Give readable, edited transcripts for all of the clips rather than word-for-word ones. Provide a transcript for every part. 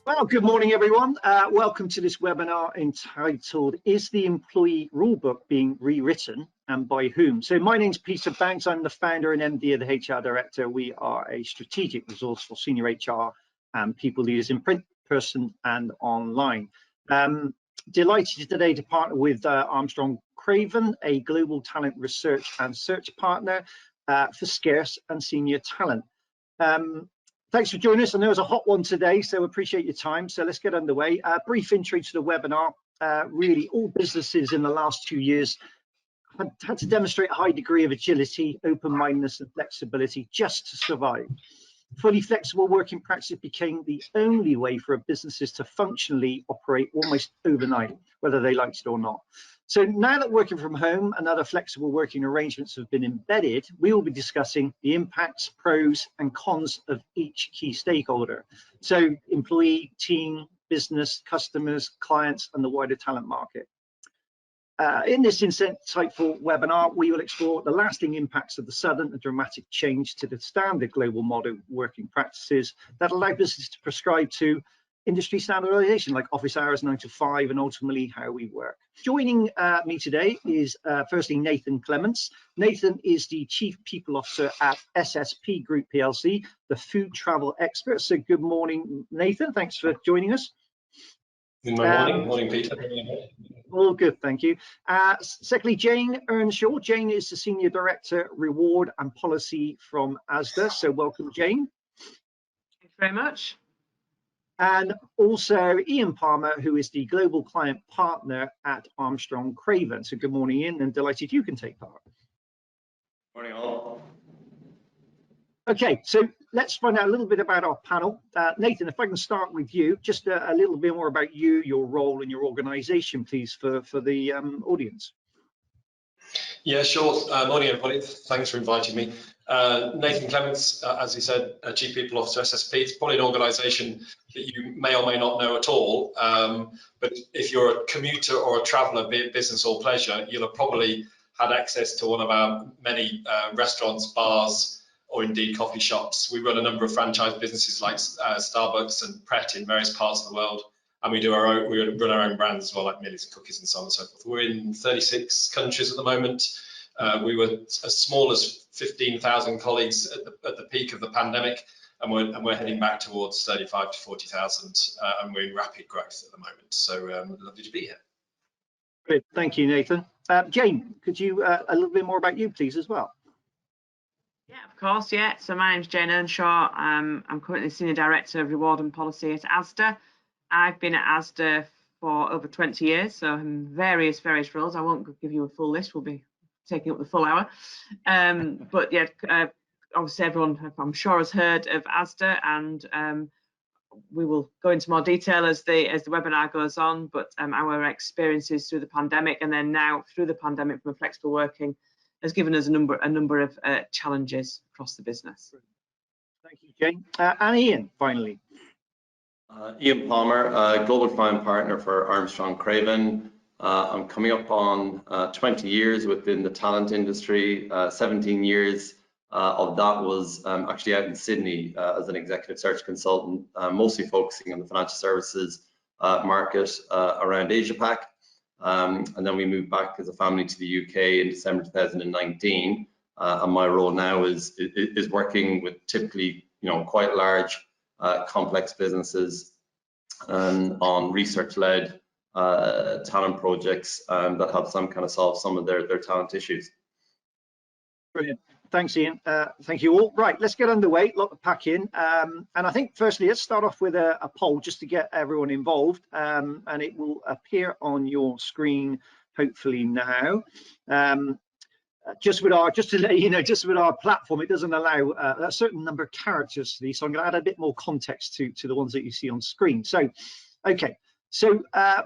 Well, good morning, everyone. Welcome to this webinar entitled, Is the Employee Rulebook Being Rewritten and by whom? So my name's Peter Banks. I'm the founder and MD of the Thehrdirector. We are a strategic resource for senior HR and people leaders in print, person and online. Delighted today to partner with Armstrong Craven, a global talent research and search partner for scarce and senior talent. Thanks for joining us. I know it's a hot one today, so appreciate your time. So let's get underway. Brief intro to the webinar. Really, all businesses in the last 2 years have had to demonstrate a high degree of agility, open-mindedness and flexibility just to survive. Fully flexible working practice became the only way for businesses to functionally operate almost overnight, whether they liked it or not. So now that working from home and other flexible working arrangements have been embedded, we will be discussing the impacts, pros and cons of each key stakeholder. So employee, team, business, customers, clients, and the wider talent market. In this insightful webinar, we will explore the lasting impacts of the sudden and dramatic change to the standard global model working practices that allow businesses to prescribe to industry standardization like office hours, 9 to 5, and ultimately how we work. Joining me today is firstly Nathan Clements. Nathan is the Chief People Officer at SSP Group PLC, the food travel expert. So good morning, Nathan. Thanks for joining us. Good morning. Morning, Peter. All good, thank you. Secondly, Jane Earnshaw. Jane is the Senior Director, Reward and Policy from Asda. So welcome, Jane. Thanks very much. And also Ian Palmer, who is the Global Client Partner at Armstrong Craven. So good morning, Ian, and delighted you can take part. Morning, all. Okay, so let's find out a little bit about our panel. Nathan, if I can start with you, just a little bit more about you, your role and your organisation, please, for the audience. Yeah, sure. Morning, everybody. Thanks for inviting me. Nathan Clements, as he said, Chief People Officer, SSP. It's probably an organisation that you may or may not know at all, but if you're a commuter or a traveller, be it business or pleasure, you'll have probably had access to one of our many restaurants, bars, or indeed coffee shops. We run a number of franchise businesses like Starbucks and Pret in various parts of the world, and we run our own brands as well, like Millie's and Cookies and so on and so forth. We're in 36 countries at the moment. We were as small as 15,000 colleagues at the peak of the pandemic, and we're heading back towards 35 to 40,000, and we're in rapid growth at the moment. So lovely to be here. Great, thank you, Nathan. Jane, could you a little bit more about you, please, as well? Yeah, of course, yeah. So my name's Jane Earnshaw. I'm currently Senior Director of Reward and Policy at Asda. I've been at Asda for over 20 years, so in various roles. I won't give you a full list, we'll be taking up the full hour. But yeah, obviously everyone, I'm sure, has heard of Asda, and we will go into more detail as the webinar goes on, but our experiences through the pandemic and then now through the pandemic from flexible working has given us a number of challenges across the business. Thank you, Jane. And Ian, finally. Ian Palmer, Global Client Partner for Armstrong Craven. I'm coming up on 20 years within the talent industry. 17 years of that was actually out in Sydney as an executive search consultant, mostly focusing on the financial services market around Asia Pac. And then we moved back as a family to the UK in December 2019. And my role now is working with typically, quite large, complex businesses on research-led talent projects that help them kind of solve some of their talent issues. Brilliant. Thanks, Ian. Thank you all. Right, let's get underway. A lot to pack in. And I think firstly, let's start off with a poll just to get everyone involved. And it will appear on your screen hopefully now. Just to let you know, just with our platform, it doesn't allow a certain number of characters to these. So I'm going to add a bit more context to the ones that you see on screen. So, okay. So the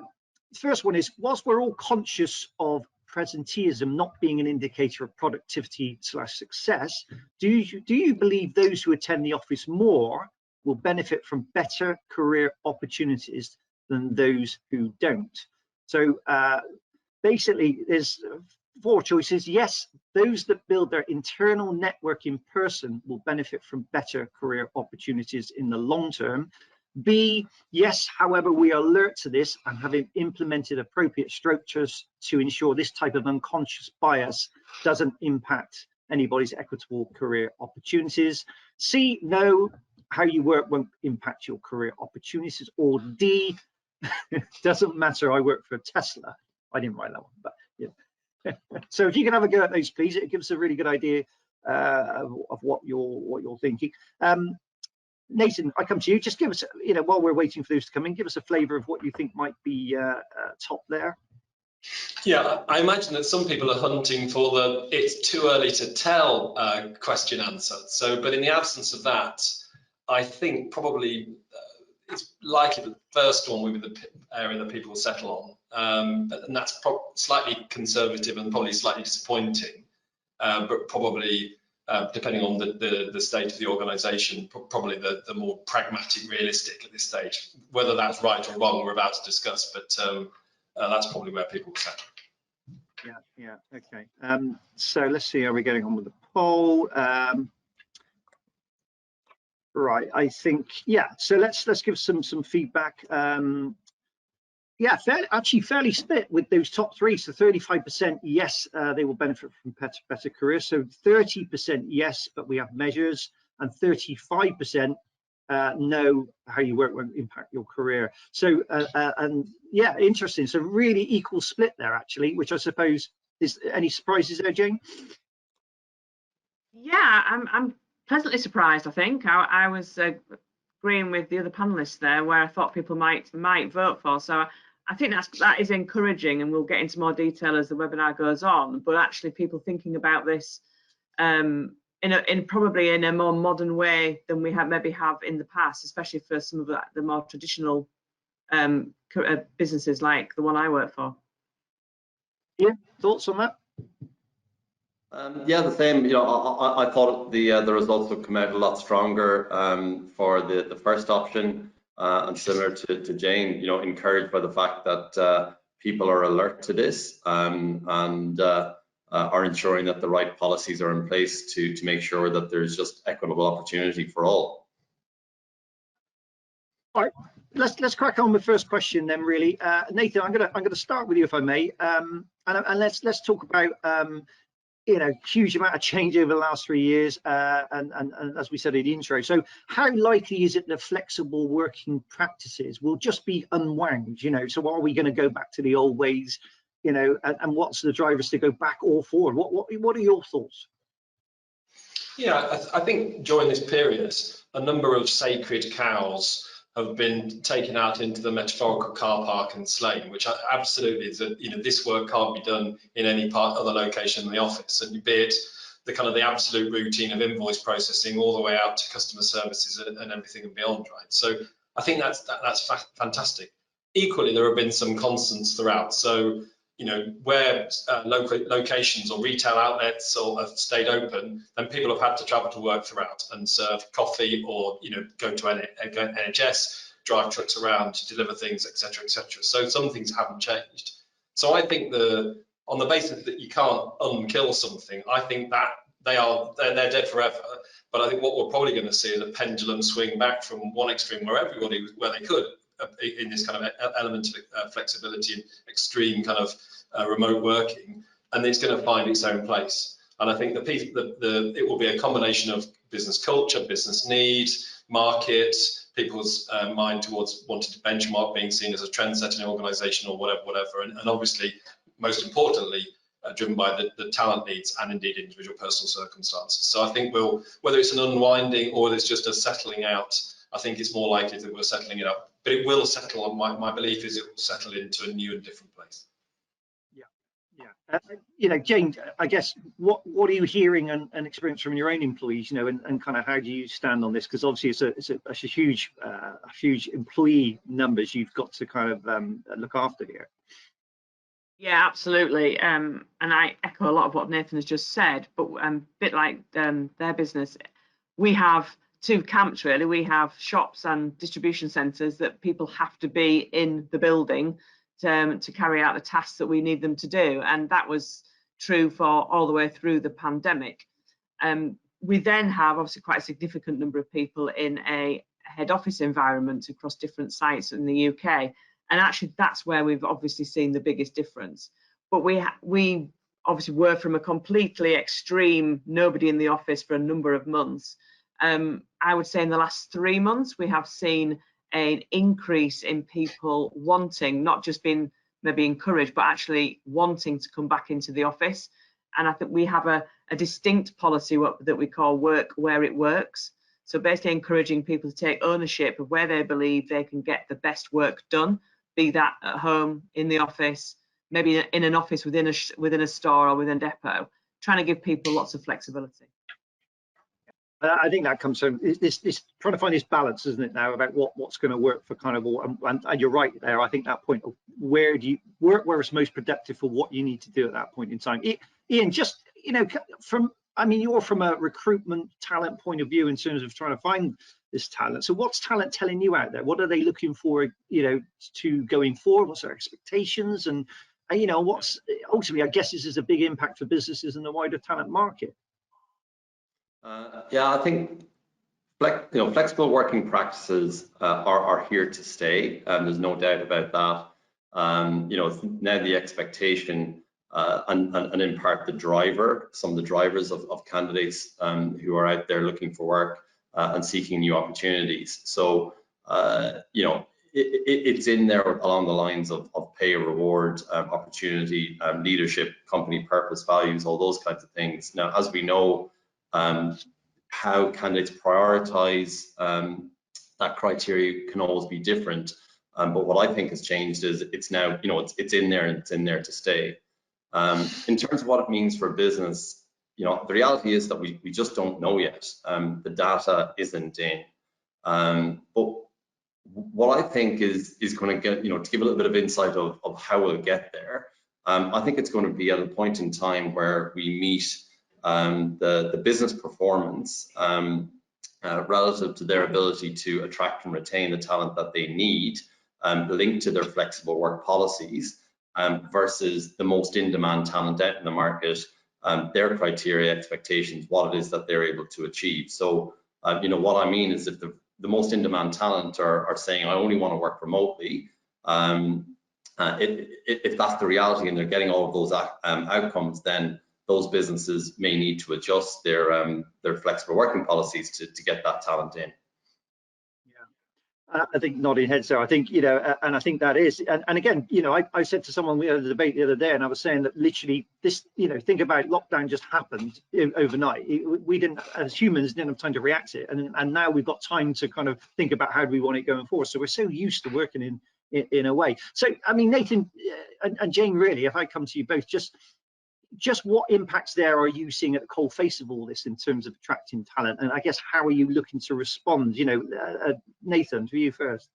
first one is, whilst we're all conscious of presenteeism not being an indicator of productivity/success, do you believe those who attend the office more will benefit from better career opportunities than those who don't? So basically, there's 4 choices. Yes, those that build their internal network in person will benefit from better career opportunities in the long term. B, yes, however, we are alert to this and have implemented appropriate structures to ensure this type of unconscious bias doesn't impact anybody's equitable career opportunities. C, no, how you work won't impact your career opportunities. Or D, doesn't matter, I work for Tesla. I didn't write that one, but yeah. So if you can have a go at those, please, it gives a really good idea of what you're thinking. Nathan, I come to you. Just give us, while we're waiting for those to come in, give us a flavour of what you think might be top there. Yeah, I imagine that some people are hunting for the "it's too early to tell" question answer. So, but in the absence of that, I think probably it's likely the first one will be the area that people will settle on, and that's slightly conservative and probably slightly disappointing, but probably. Depending on the state of the organisation, probably the more pragmatic, realistic at this stage. Whether that's right or wrong, we're about to discuss, but that's probably where people will settle. Yeah, okay. So let's see how we're getting on with the poll. Right, I think, yeah. So let's give some feedback. Yeah, actually fairly split with those top three. So 35% yes, they will benefit from better careers. So 30% yes, but we have measures, and 35% no, how you work won't impact your career. So and yeah, interesting. So really equal split there actually, which I suppose is any surprises there, Jane? Yeah, I'm pleasantly surprised. I think I was agreeing with the other panelists there, where I thought people might vote for. So I think that is encouraging, and we'll get into more detail as the webinar goes on. But actually, people thinking about this probably in a more modern way than we maybe have in the past, especially for some of the more traditional businesses like the one I work for. Yeah, thoughts on that? Yeah, the same. I thought the results would come out a lot stronger for the first option, and similar to Jane, encouraged by the fact that people are alert to this and are ensuring that the right policies are in place to make sure that there's just equitable opportunity for all. All right, let's crack on with the first question then. Really, Nathan, I'm gonna start with you if I may, and let's talk about huge amount of change over the last 3 years, and as we said in the intro. So how likely is it that flexible working practices will just be unwound? So are we going to go back to the old ways? And what's the drivers to go back or forward? What are your thoughts? Yeah, I think during this period, a number of sacred cows have been taken out into the metaphorical car park and slain, which absolutely is that this work can't be done in any other location in the office, and be it the absolute routine of invoice processing all the way out to customer services and everything and beyond, right? So I think that's fantastic. Equally, there have been some constants throughout. So where locations or retail outlets have stayed open, then people have had to travel to work throughout and serve coffee, or go to NHS, drive trucks around to deliver things, etc., etc. So some things haven't changed. So I think on the basis that you can't unkill something, I think that they're dead forever. But I think what we're probably going to see is a pendulum swing back from one extreme where they could, in this kind of element of flexibility and extreme kind of remote working, and it's going to find its own place. And I think it will be a combination of business culture, business needs, market, people's mind towards wanting to benchmark, being seen as a trend-setting organisation or whatever, and obviously, most importantly, driven by the talent needs and indeed individual personal circumstances. So I think whether it's an unwinding or whether it's just a settling out, I think it's more likely that we're settling it up. But it will settle, and my belief is it will settle into a new and different place. Yeah. Jane, I guess what are you hearing and experience from your own employees, and kind of how do you stand on this? Because obviously it's a huge employee numbers you've got to kind of look after here. Yeah, absolutely. And I echo a lot of what Nathan has just said, but a bit like their business, we have two camps really. We have shops and distribution centres that people have to be in the building to carry out the tasks that we need them to do, and that was true for all the way through the pandemic. We then have obviously quite a significant number of people in a head office environment across different sites in the UK. And actually, that's where we've obviously seen the biggest difference. But we obviously were from a completely extreme, nobody in the office for a number of months. I would say in the last 3 months, we have seen an increase in people wanting, not just being maybe encouraged, but actually wanting to come back into the office. And I think we have a distinct policy that we call work where it works. So basically encouraging people to take ownership of where they believe they can get the best work done, be that at home, in the office, maybe in an office within a store or within a depot, trying to give people lots of flexibility. I think that comes from this trying to find this balance, isn't it, now, about what's going to work for kind of all, and you're right there. I think that point of where do you work, where it's most productive for what you need to do at that point in time. Ian, just, you know, you're from a recruitment talent point of view in terms of trying to find this talent. So what's talent telling you out there? What are they looking for, you know, to going forward? What's their expectations? And you know, what's ultimately, I guess this is a big impact for businesses in the wider talent market. Yeah, I think flexible working practices are here to stay. There's no doubt about that. You know, it's now the expectation and in part some of the drivers of candidates who are out there looking for work and seeking new opportunities. So, you know, it's in there along the lines of pay, reward, opportunity, leadership, company purpose, values, all those kinds of things. Now, as we know, how candidates prioritize that criteria can always be different. But what I think has changed is it's now, you know, it's in there and it's in there to stay. In terms of what it means for business, you know, the reality is that we just don't know yet. The data isn't in. But what I think is going to get, you know, to give a little bit of insight of how we'll get there, I think it's going to be at a point in time where we meet the business performance relative to their ability to attract and retain the talent that they need, linked to their flexible work policies, versus the most in-demand talent out in the market, their criteria, expectations, what it is that they're able to achieve. So, you know, what I mean is if the most in-demand talent are saying, I only want to work remotely, if that's the reality and they're getting all of those outcomes, then those businesses may need to adjust their flexible working policies to get that talent in. Yeah, I think nodding heads there. I think, you know, and I think that is, and again, you know, I said to someone, we had a debate the other day, and I was saying that literally this, you know, think about lockdown just happened overnight. We didn't, as humans, didn't have time to react to it, and now we've got time to kind of think about how do we want it going forward. So we're so used to working in a way. So I mean, Nathan and Jane, really, if I come to you both, just what impacts there are you seeing at the cold face of all this in terms of attracting talent, and I guess how are you looking to respond? You know, Nathan, to you first.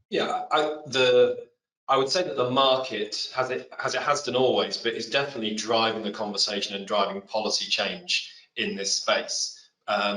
Yeah, I would say that the market has done always, but is definitely driving the conversation and driving policy change in this space.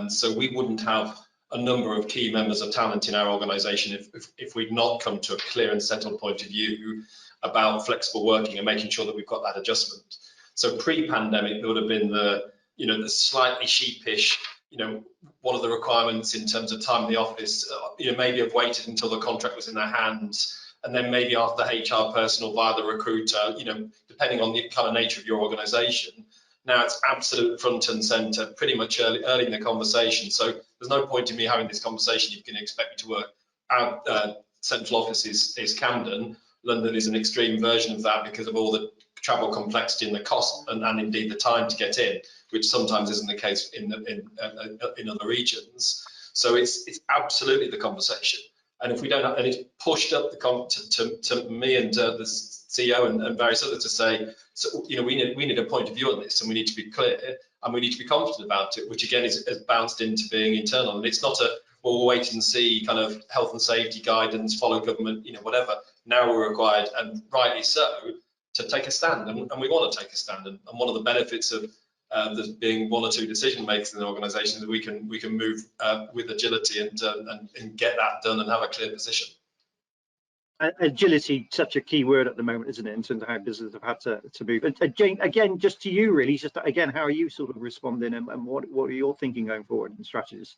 So we wouldn't have a number of key members of talent in our organisation if we'd not come to a clear and settled point of view about flexible working and making sure that we've got that adjustment. So pre-pandemic, there would have been the slightly sheepish, you know, what are the requirements in terms of time in the office, you know, maybe have waited until the contract was in their hands, and then maybe after the HR person or via the recruiter, you know, depending on the kind of nature of your organisation. Now it's absolute front and centre, pretty much early in the conversation. So there's no point in me having this conversation if you can expect me to work out. Central office is Camden. London is an extreme version of that because of all the travel complexity and the cost and indeed the time to get in, which sometimes isn't the case in other regions. So it's absolutely the conversation. And if we don't have, and it's pushed up to me and the CEO and various others to say, so, you know, we need a point of view on this, and we need to be clear and we need to be confident about it, which again is bounced into being internal. And it's not a, well, we'll wait and see kind of health and safety guidance, follow government, you know, whatever. Now we're required, and rightly so, to take a stand, and we want to take a stand. And one of the benefits of there being one or two decision makers in the organisation is we can move with agility and get that done and have a clear position. Agility, such a key word at the moment, isn't it, in terms of how businesses have had to move. Jane, again, just to you really, just again, how are you sort of responding, and what are your thinking going forward and strategies?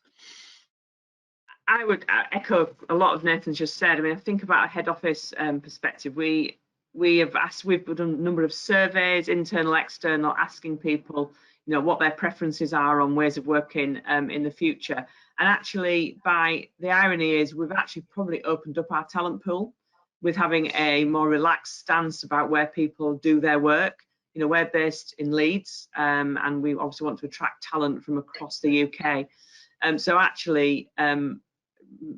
I would echo a lot of Nathan's just said. I mean, I think about a head office perspective. We've done a number of surveys, internal, external, asking people, you know, what their preferences are on ways of working in the future. And actually, the irony is, we've actually probably opened up our talent pool with having a more relaxed stance about where people do their work. You know, we're based in Leeds, and we obviously want to attract talent from across the UK. So actually,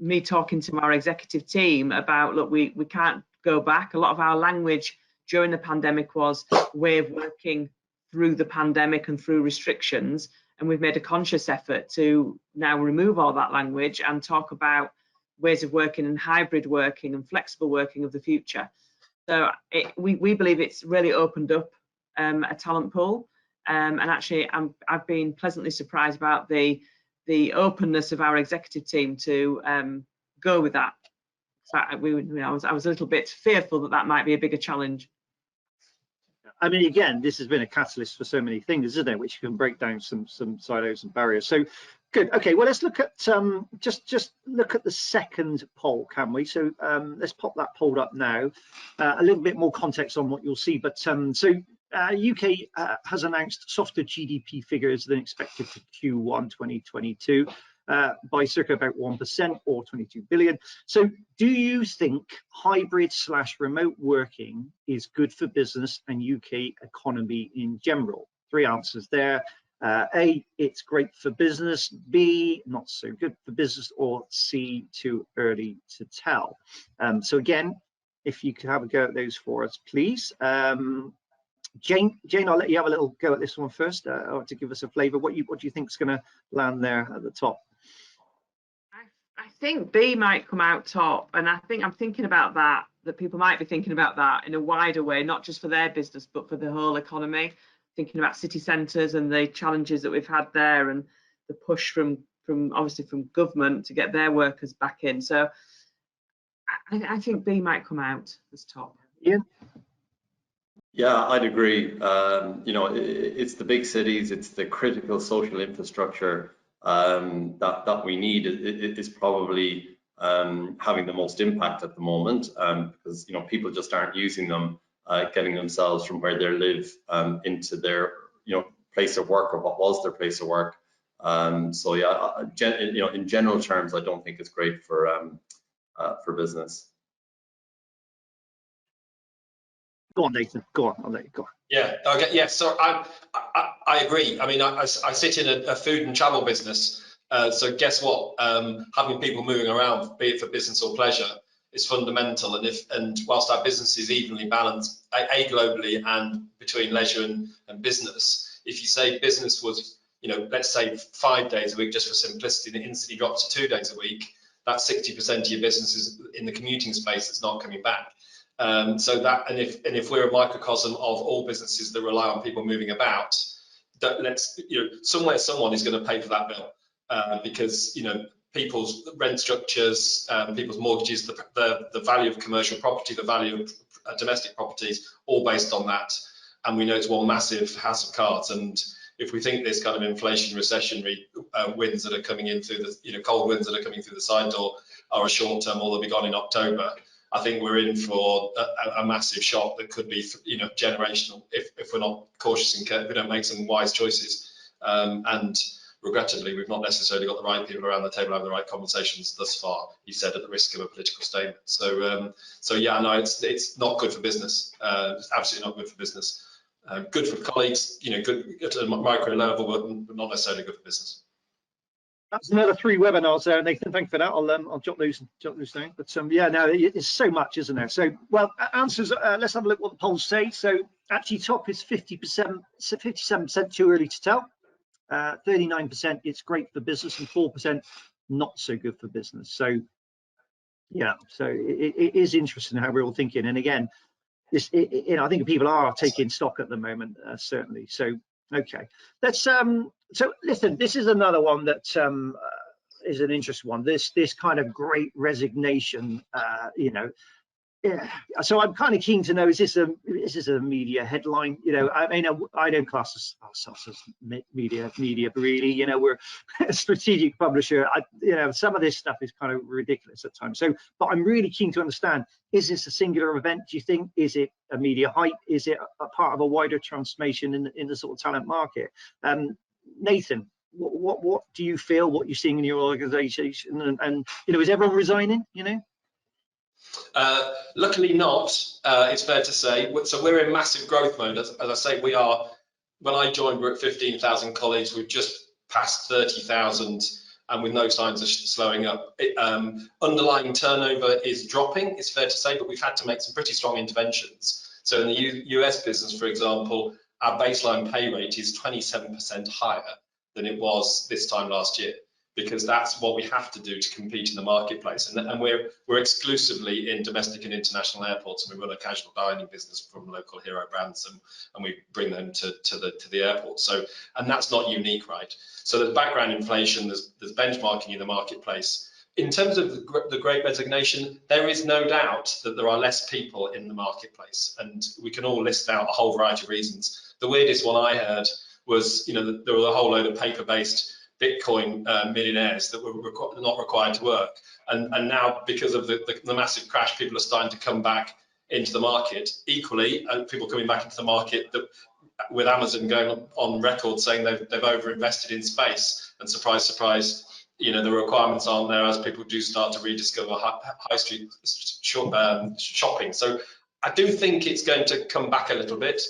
me talking to our executive team about, look, we can't go back. A lot of our language during the pandemic was way of working through the pandemic and through restrictions, and we've made a conscious effort to now remove all that language and talk about ways of working and hybrid working and flexible working of the future. So we believe it's really opened up a talent pool, and actually I've been pleasantly surprised about the openness of our executive team to go with that. So I was a little bit fearful that might be a bigger challenge. I mean, again, this has been a catalyst for so many things, isn't it? Which can break down some silos and barriers. So good. Okay, well, let's look at just look at the second poll, can we? So let's pop that poll up now. A little bit more context on what you'll see, but UK has announced softer GDP figures than expected for Q1 2022 by circa about 1% or 22 billion. So do you think hybrid/remote working is good for business and UK economy in general? 3 answers there. A, it's great for business. B, not so good for business. Or C, too early to tell. So again, if you could have a go at those for us, please. Jane, I'll let you have a little go at this one first, to give us a flavour. What do you think is going to land there at the top? I think B might come out top, and I think I'm thinking about that people might be thinking about that in a wider way, not just for their business, but for the whole economy. Thinking about city centres and the challenges that we've had there, and the push from obviously from government to get their workers back in. So I think B might come out as top. Ian? Yeah, I'd agree. You know, it's the big cities, it's the critical social infrastructure that we need is probably having the most impact at the moment, because, you know, people just aren't using them, getting themselves from where they live into their, you know, place of work, or what was their place of work. So yeah, you know, in general terms, I don't think it's great for business. Go on, Nathan. Go on. I'll let you go. Yeah. Okay. Yeah. So I agree. I mean, I sit in a food and travel business. So guess what? Having people moving around, be it for business or pleasure, is fundamental. And whilst our business is evenly balanced, globally and between leisure and business, if you say business was, you know, let's say 5 days a week, just for simplicity, and it instantly drops to 2 days a week, that's 60% of your business is in the commuting space that's not coming back. So that, and if we're a microcosm of all businesses that rely on people moving about, somewhere someone is going to pay for that bill, because, you know, people's rent structures, people's mortgages, the value of commercial property, the value of domestic properties, all based on that. And we know it's one massive house of cards. And if we think this kind of inflation, recessionary winds that are coming in through the, you know, cold winds that are coming through the side door are a short term, or they'll be gone in October, I think we're in for a massive shock that could be, you know, generational if we're not cautious and if we don't make some wise choices. And regrettably, we've not necessarily got the right people around the table having the right conversations thus far. You said at the risk of a political statement. So yeah, no, it's not good for business. It's absolutely not good for business. Good for colleagues, you know, good at a micro level, but not necessarily good for business. That's another 3 webinars there, Nathan. Thank you for that. I'll jot those down. But yeah, no, it's so much, isn't there? So, well, answers. Let's have a look what the polls say. So, actually, top is 57% too early to tell. 39% it's great for business, and 4% not so good for business. So, yeah, so it is interesting how we're all thinking. And again, you know, I think people are taking stock at the moment, certainly. So. Okay, let's so listen, this is another one that is an interesting one. This kind of great resignation, you know, Yeah, so I'm kind of keen to know, is this a media headline? You know, I mean, I don't class ourselves as media really. You know, we're a strategic publisher. You know, some of this stuff is kind of ridiculous at times. So, but I'm really keen to understand: is this a singular event? Do you think? Is it a media hype? Is it a part of a wider transformation in the sort of talent market? Nathan, what do you feel? What you're seeing in your organisation? And you know, is everyone resigning? You know. Luckily not, it's fair to say. So we're in massive growth mode. As I say, we are, when I joined, we're at 15,000 colleagues. We've just passed 30,000 and with no signs of slowing up. Underlying turnover is dropping, it's fair to say, but we've had to make some pretty strong interventions. So in the US business, for example, our baseline pay rate is 27% higher than it was this time last year, because that's what we have to do to compete in the marketplace. And we're exclusively in domestic and international airports, and we run a casual dining business from local hero brands, and we bring them to the airport. So, and that's not unique, right? So there's background inflation, there's benchmarking in the marketplace. In terms of the Great Resignation, there is no doubt that there are less people in the marketplace, and we can all list out a whole variety of reasons. The weirdest one I heard was, you know, there were a whole load of paper-based Bitcoin millionaires that were not required to work, and now because of the massive crash, people are starting to come back into the market. Equally, people coming back into the market with Amazon going on record saying they've overinvested in space, and surprise, surprise, you know, the requirements aren't there as people do start to rediscover high street shopping. So I do think it's going to come back a little bit.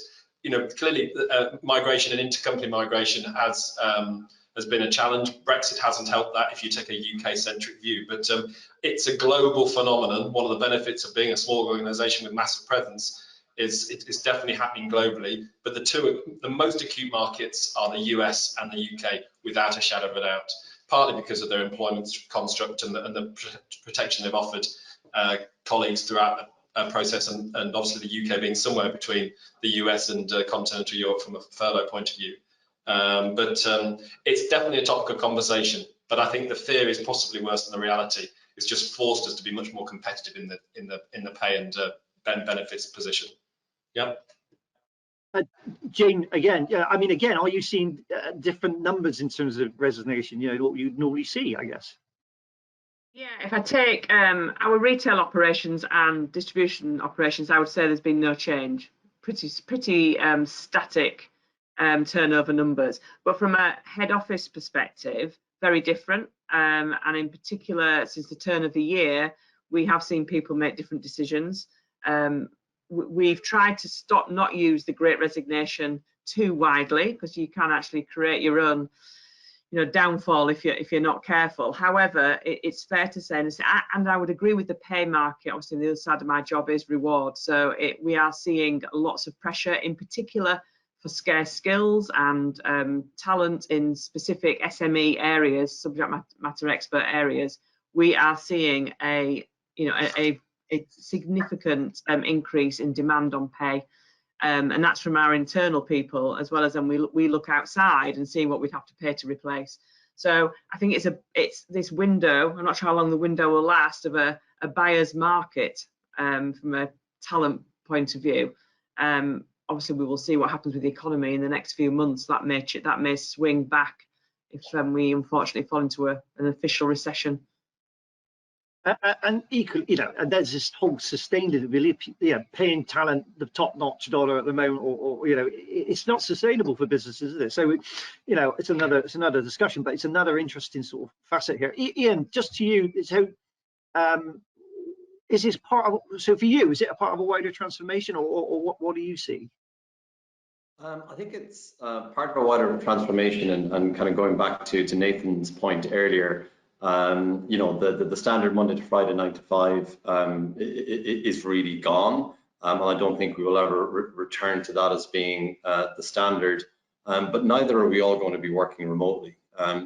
You know, clearly migration and intercompany migration has been a challenge. Brexit hasn't helped that if you take a UK-centric view, but it's a global phenomenon. One of the benefits of being a small organisation with massive presence is it's definitely happening globally, but the most acute markets are the US and the UK, without a shadow of a doubt, partly because of their employment construct and the protection they've offered colleagues throughout the process, and obviously the UK being somewhere between the US and continental Europe from a furlough point of view. But it's definitely a topic of conversation, but I think the fear is possibly worse than the reality. It's just forced us to be much more competitive in the pay and benefits position. Yeah. Jane, again, yeah, I mean, again, are you seeing different numbers in terms of resignation? You know, what you'd normally see, I guess. Yeah, if I take our retail operations and distribution operations, I would say there's been no change. Pretty static turnover numbers. But from a head office perspective, very different. And in particular, since the turn of the year, we have seen people make different decisions. We've tried to not use the Great Resignation too widely, because you can actually create your own, you know, downfall if you're not careful. However, it's fair to say, and I would agree with the pay market. Obviously, the other side of my job is reward. So we are seeing lots of pressure, in particular for scarce skills and talent in specific SME areas, subject matter expert areas. We are seeing a significant increase in demand on pay, and that's from our internal people, as well as then we look outside and see what we'd have to pay to replace. So I think it's this window. I'm not sure how long the window will last of a buyer's market from a talent point of view. Obviously, we will see what happens with the economy in the next few months. That may swing back if we unfortunately fall into an official recession. And equally, you know, and there's this whole sustainability, paying talent the top-notch dollar at the moment, or you know, it's not sustainable for businesses, is it? So, you know, it's another discussion, but it's another interesting sort of facet here. Ian, just to you, so is this part of? So for you, is it a part of a wider transformation, or what do you see? I think it's part of a wider transformation, and kind of going back to Nathan's point earlier. You know, the standard Monday to Friday 9 to 5 is really gone, and I don't think we will ever return to that as being the standard. But neither are we all going to be working remotely.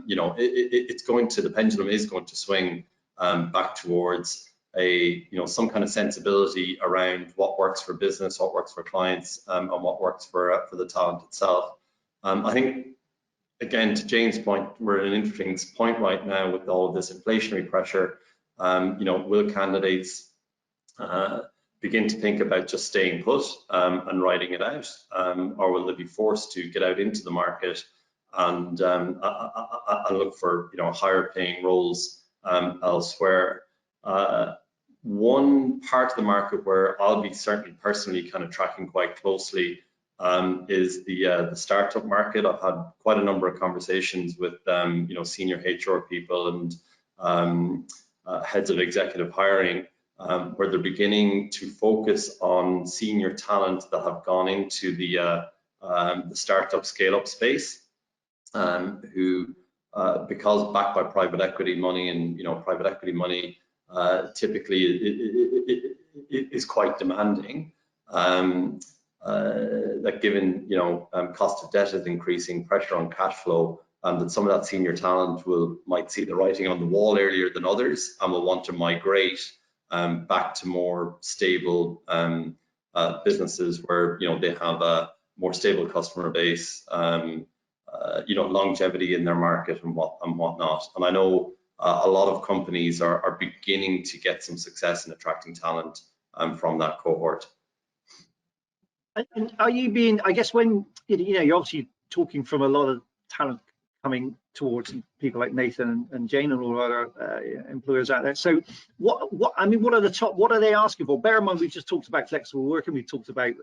You know, the pendulum is going to swing back towards some kind of sensibility around what works for business, what works for clients, and what works for the talent itself. I think, again, to Jane's point, we're at an interesting point right now with all of this inflationary pressure. You know, will candidates begin to think about just staying put and riding it out, or will they be forced to get out into the market and look for higher paying roles elsewhere? One part of the market where I'll be certainly personally kind of tracking quite closely is the startup market. I've had quite a number of conversations with senior HR people and heads of executive hiring, where they're beginning to focus on senior talent that have gone into the startup scale-up space, who because backed by private equity money, and private equity money typically is quite demanding. That given cost of debt is increasing, pressure on cash flow, that some of that senior talent might see the writing on the wall earlier than others and will want to migrate back to more stable businesses where they have a more stable customer base, longevity in their market and whatnot. And I know a lot of companies are beginning to get some success in attracting talent from that cohort. And are you being, I guess, when you're obviously talking from a lot of talent coming towards people like Nathan and Jane and all other employers out there. So what are they asking for? Bear in mind, we've just talked about flexible working. We've talked about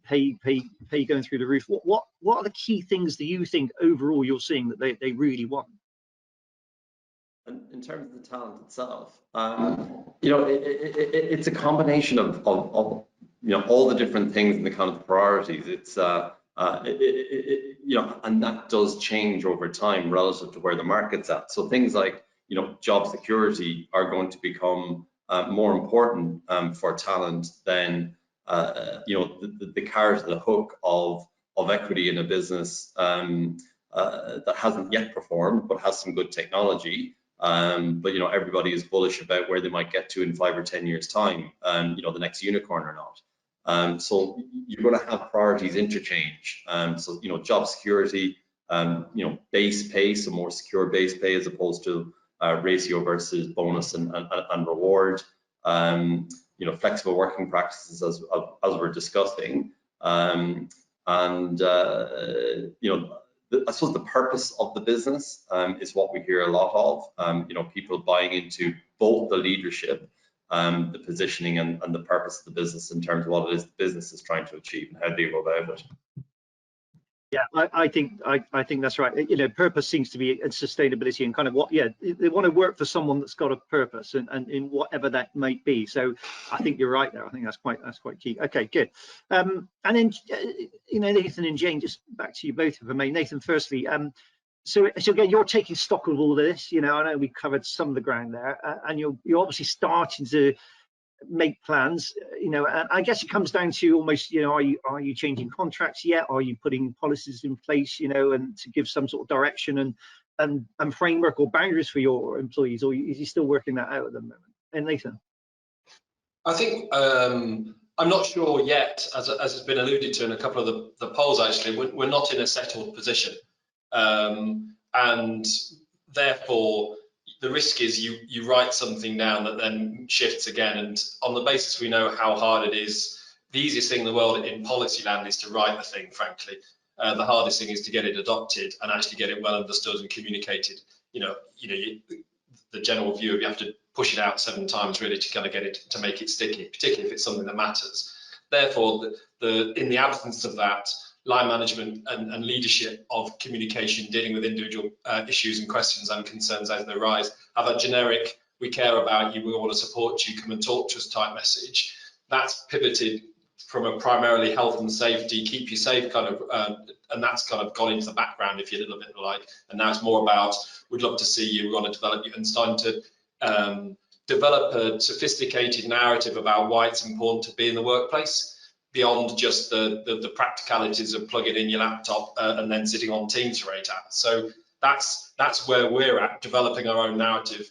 pay going through the roof. What are the key things that you think overall you're seeing that they really want? In terms of the talent itself, it's a combination of all the different things and the kind of priorities. It's and that does change over time relative to where the market's at. So things like job security are going to become more important for talent than the carrot and the hook of equity in a business that hasn't yet performed but has some good technology. But everybody is bullish about where they might get to in 5 or 10 years time, the next unicorn or not. So you're going to have priorities interchange. So job security, base pay, so more secure base pay as opposed to ratio versus bonus and reward. Flexible working practices as we're discussing, and I suppose the purpose of the business is what we hear a lot of. People buying into both the leadership, the positioning, and the purpose of the business in terms of what it is the business is trying to achieve and how they go about it. Yeah, I think that's right. Purpose seems to be sustainability and kind of they want to work for someone that's got a purpose and in whatever that might be. So I think you're right there. I think that's quite key. Okay, good. And then Nathan and Jane, just back to you both if I may. Nathan, firstly, so again, you're taking stock of all of this. I know we covered some of the ground there, and you're obviously starting to make plans. And I guess it comes down to almost, are you changing contracts yet? Are you putting policies in place, and to give some sort of direction and framework or boundaries for your employees, or is he still working that out at the moment? And Nathan? I think I'm not sure yet, as has been alluded to in a couple of the polls, actually, we're not in a settled position. And therefore, the risk is you write something down that then shifts again, and on the basis we know how hard it is, the easiest thing in the world in policy land is to write the thing, frankly. The hardest thing is to get it adopted and actually get it well understood and communicated. The general view of you have to push it out 7 times really to kind of get it to make it sticky, particularly if it's something that matters. Therefore, in the absence of that, line management and leadership of communication, dealing with individual issues and questions and concerns as they arise, have a generic, we care about you, we want to support you, come and talk to us type message. That's pivoted from a primarily health and safety, keep you safe kind of, and that's kind of gone into the background, if you a little bit like, and now it's more about, we'd love to see you, we want to develop you, and starting to develop a sophisticated narrative about why it's important to be in the workplace, beyond just the practicalities of plugging in your laptop and then sitting on Teams for 8 hours. So that's where we're at, developing our own narrative.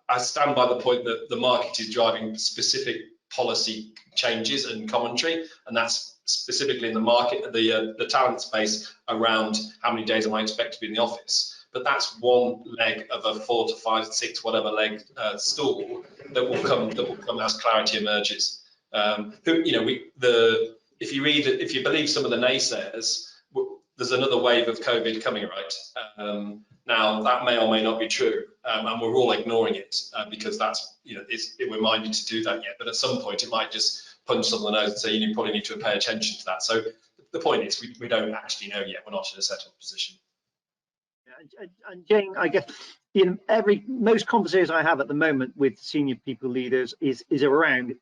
I stand by the point that the market is driving specific policy changes and commentary, and that's specifically in the market, the talent space around how many days am I expect to be in the office. But that's one leg of a 4 to 5, 6, whatever leg stool. that will come as clarity emerges. If you believe some of the naysayers, there's another wave of COVID coming, right? Now that may or may not be true, and we're all ignoring it because that's, we're minded to do that yet. But at some point, it might just punch us on the nose and say you probably need to pay attention to that. So the point is, we don't actually know yet. We're not in a settled position. And Jane, I guess most conversations I have at the moment with senior people leaders is around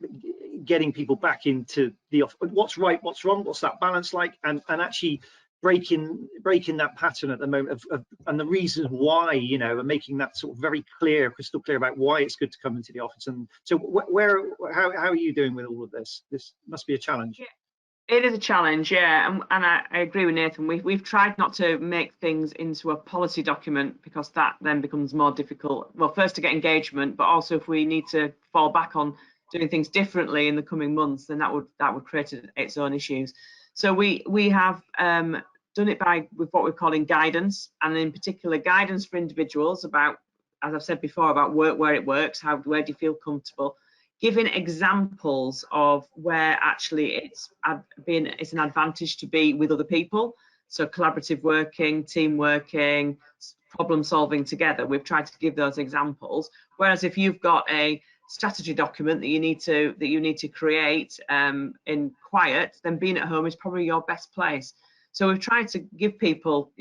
getting people back into the what's right, what's wrong, what's that balance like, and actually breaking that pattern at the moment and the reasons why, and making that sort of very clear, crystal clear about why it's good to come into the office. And so how are you doing with all of this? This must be a challenge. Yeah. It is a challenge, yeah, and I agree with Nathan. We've tried not to make things into a policy document because that then becomes more difficult. Well, first to get engagement, but also if we need to fall back on doing things differently in the coming months, then that would create its own issues. So we have done it with what we're calling guidance, and in particular guidance for individuals about, as I've said before, about work where it works, where do you feel comfortable. Giving examples of where actually it's an advantage to be with other people. So collaborative working, team working, problem solving together. We've tried to give those examples. Whereas if you've got a strategy document that you need to create in quiet, then being at home is probably your best place. So we've tried to give people,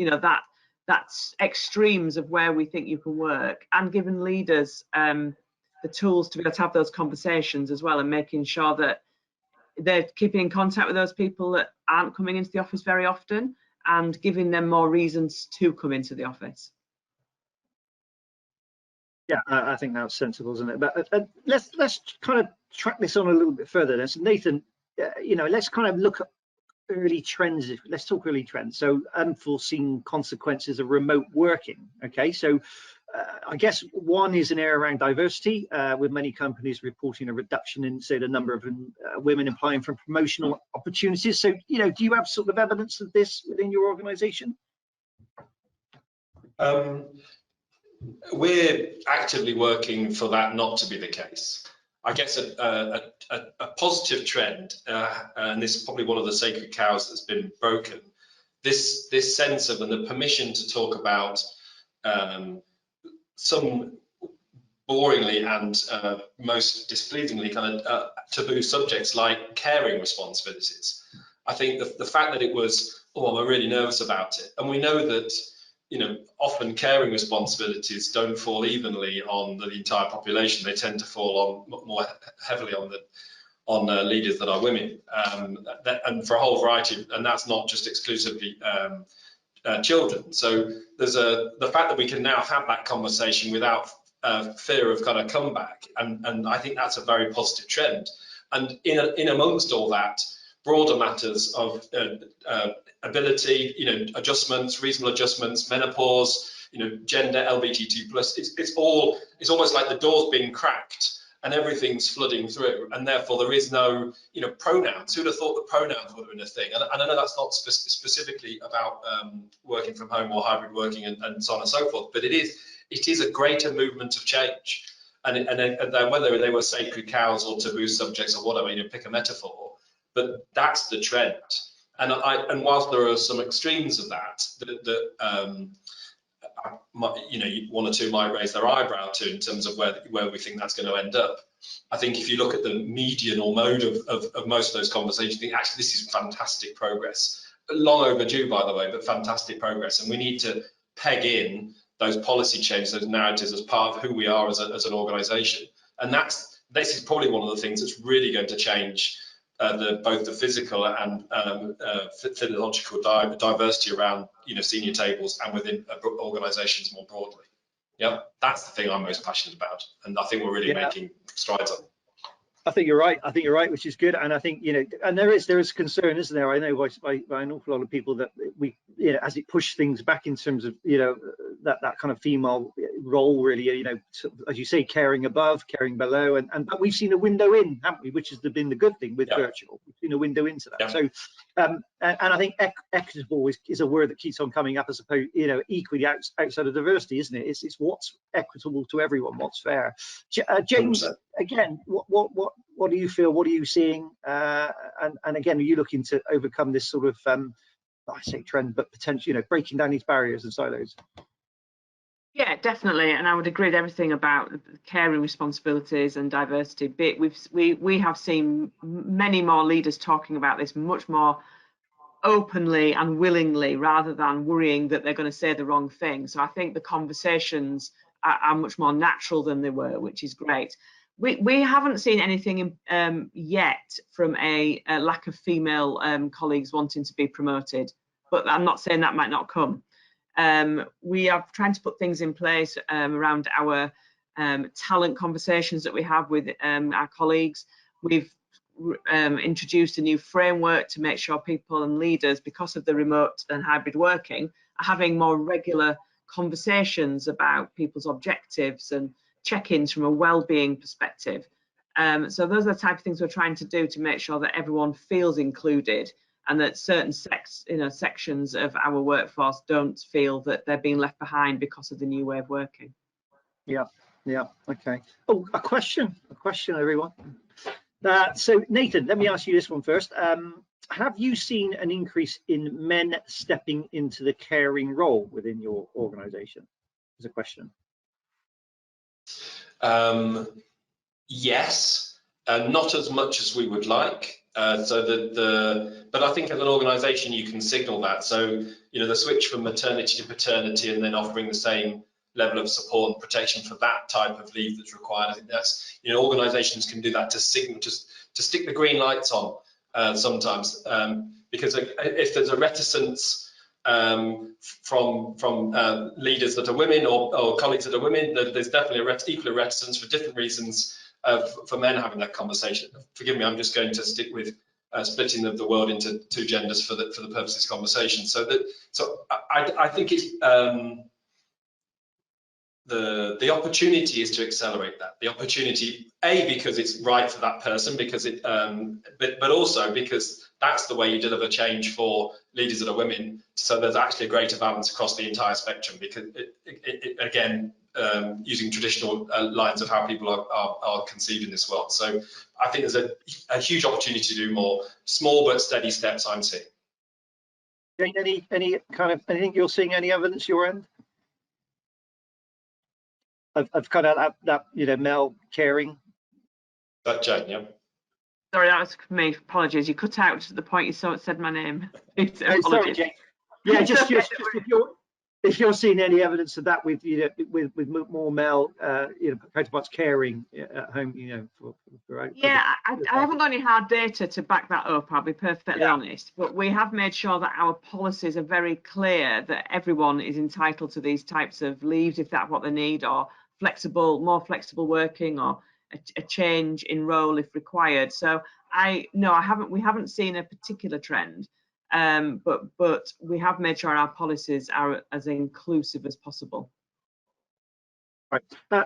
that's extremes of where we think you can work, and given leaders the tools to be able to have those conversations as well, and making sure that they're keeping in contact with those people that aren't coming into the office very often, and giving them more reasons to come into the office. Yeah, I think that's sensible, isn't it? But let's kind of track this on a little bit further then. So Nathan, let's kind of look at early trends. Let's talk early trends. So unforeseen consequences of remote working. Okay, so I guess one is an area around diversity, with many companies reporting a reduction in, say, the number of women applying for promotional opportunities. So, do you have sort of evidence of this within your organisation? We're actively working for that not to be the case. I guess a positive trend, and this is probably one of the sacred cows that's been broken, this sense of and the permission to talk about some boringly and most displeasingly kind of taboo subjects like caring responsibilities. I think the fact that it was, I'm really nervous about it, and we know that often caring responsibilities don't fall evenly on the entire population. They tend to fall on more heavily on leaders that are women, and for a whole variety, and that's not just exclusively children. So there's the fact that we can now have that conversation without fear of kind of comeback, and I think that's a very positive trend. And in amongst all that, broader matters of ability, adjustments, reasonable adjustments, menopause, gender, LGBTQ+, it's almost like the door's being cracked and everything's flooding through, and therefore there is no, pronouns. Who'd have thought that pronouns would have been a thing? And I know that's not specifically about working from home or hybrid working and so on and so forth, but it is a greater movement of change. And whether they were sacred cows or taboo subjects or whatever, pick a metaphor, but that's the trend. And whilst there are some extremes of that, one or two might raise their eyebrow to in terms of where we think that's going to end up. I think if you look at the median or mode of most of those conversations, I think actually this is fantastic progress. Long overdue, by the way, but fantastic progress. And we need to peg in those policy changes, those narratives as part of who we are as an organisation. And this is probably one of the things that's really going to change both the physical and physiological diversity around senior tables and within organisations more broadly. Yeah, that's the thing I'm most passionate about, and I think we're really making strides on. I think you're right. Which is good. And I think and there is concern, isn't there? I know by an awful lot of people that we, as it pushed things back in terms of that kind of female role, really, you know, as you say, caring above, caring below, but we've seen a window in, haven't we, which has been the good thing with virtual. We've seen a window into that. So and I think equitable is a word that keeps on coming up, I suppose, you know, equally outside of diversity, isn't it? It's what's equitable to everyone, what's fair. James, 100%. again, what do you feel? What are you seeing? And again, are you looking to overcome this sort of I say trend, but potentially, you know, breaking down these barriers and silos? Yeah, definitely, and I would agree with everything about caring responsibilities and diversity. But we have seen many more leaders talking about this much more openly and willingly, rather than worrying that they're going to say the wrong thing. So I think the conversations are much more natural than they were, which is great. We haven't seen anything yet from a lack of female colleagues wanting to be promoted, but I'm not saying that might not come. We are trying to put things in place around our talent conversations that we have with our colleagues. We've introduced a new framework to make sure people and leaders, because of the remote and hybrid working, are having more regular conversations about people's objectives and check-ins from a well-being perspective. So those are the type of things we're trying to do to make sure that everyone feels included, and that certain sections of our workforce don't feel that they're being left behind because of the new way of working. Yeah, okay. Oh, a question, everyone. So Nathan, let me ask you this one first. Have you seen an increase in men stepping into the caring role within your organisation? Is a question. Yes, not as much as we would like. But I think as an organisation you can signal that. So, you know, the switch from maternity to paternity, and then offering the same level of support and protection for that type of leave that's required. I think that's, you know, organisations can do that to signal, just to stick the green lights on sometimes, because if there's a reticence from leaders that are women or colleagues that are women, there's definitely equal reticence for different reasons for men having that conversation. Forgive me, I'm just going to stick with splitting the world into two genders for the purpose of this conversation. So I think it's the opportunity is to accelerate that. The opportunity, because it's right for that person, because it, but also because that's the way you deliver change for leaders that are women. So there's actually a greater balance across the entire spectrum, because again, using traditional lines of how people are conceived in this world. So I think there's a huge opportunity to do more, small but steady steps I'm seeing. Any kind of anything you're seeing, any evidence your end of kind of that you know, male caring? That Jane, yeah. Sorry, that was me. Apologies. You cut out at the point you said my name. Sorry, Jane. Yeah, just if you're seeing any evidence of that with, you know, with more male you know, counterparts caring at home, you know, yeah, I haven't got any hard data to back that up, I'll be perfectly honest, but we have made sure that our policies are very clear that everyone is entitled to these types of leaves if that's what they need, or more flexible working, or a change in role if required. So we haven't seen a particular trend, but we have made sure our policies are as inclusive as possible. Right,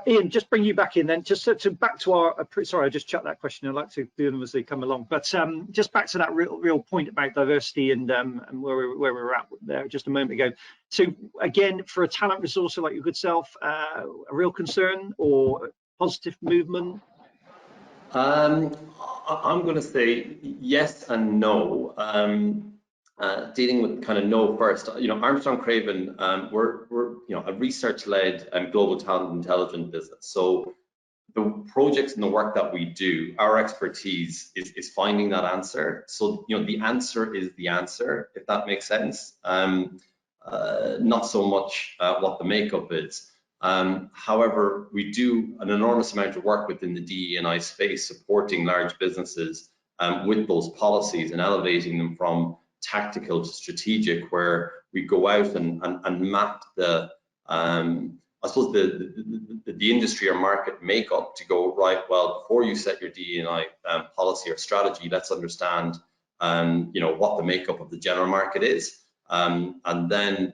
Ian, just bring you back in then. Just to back to our sorry, I just chucked that question. I'd like to do them as they come along, but just back to that real point about diversity and where we were at there just a moment ago. So again, for a talent resourcer like your good self, a real concern or positive movement? I'm going to say yes and no. Dealing with kind of no first, you know, Armstrong Craven, we're you know, a research-led and global talent intelligence business. So the projects and the work that we do, our expertise is finding that answer. So, you know, the answer is the answer, if that makes sense. Not so much what the makeup is. However, we do an enormous amount of work within the DE&I space, supporting large businesses with those policies and elevating them from tactical to strategic, where we go out and map the I suppose the industry or market makeup to go, right, well, before you set your DE&I policy or strategy, let's understand you know, what the makeup of the general market is, and then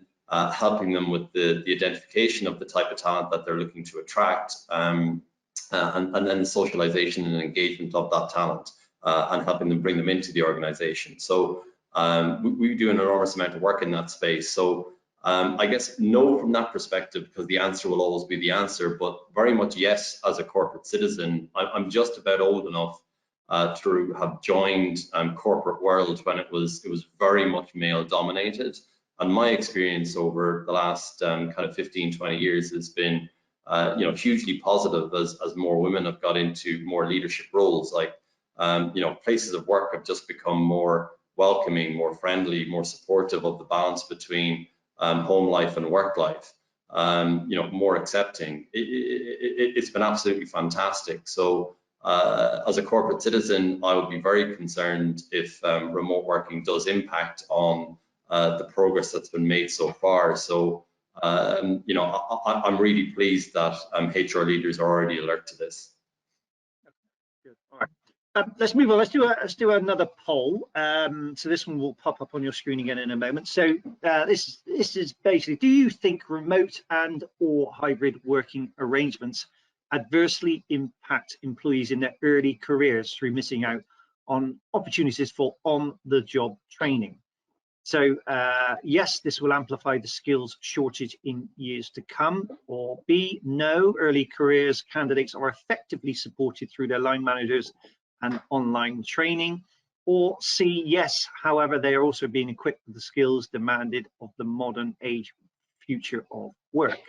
helping them with the identification of the type of talent that they're looking to attract, and then the socialization and engagement of that talent, and helping them bring them into the organization. So we do an enormous amount of work in that space. So I guess no from that perspective, because the answer will always be the answer, but very much yes as a corporate citizen. I'm just about old enough to have joined corporate world when it was very much male dominated. And my experience over the last kind of 15, 20 years has been hugely positive as more women have got into more leadership roles. Like places of work have just become more welcoming, more friendly, more supportive of the balance between home life and work life, more accepting. It's been absolutely fantastic. So as a corporate citizen, I would be very concerned if remote working does impact on the progress that's been made so far. So I'm really pleased that HR leaders are already alert to this. Good. All right. Let's move on. Let's do another poll. So this one will pop up on your screen again in a moment. So this is basically: do you think remote and or hybrid working arrangements adversely impact employees in their early careers through missing out on opportunities for on-the-job training? So yes, this will amplify the skills shortage in years to come. Or B, no, early careers candidates are effectively supported through their line managers and online training. Or C, yes, however, they are also being equipped with the skills demanded of the modern age future of work.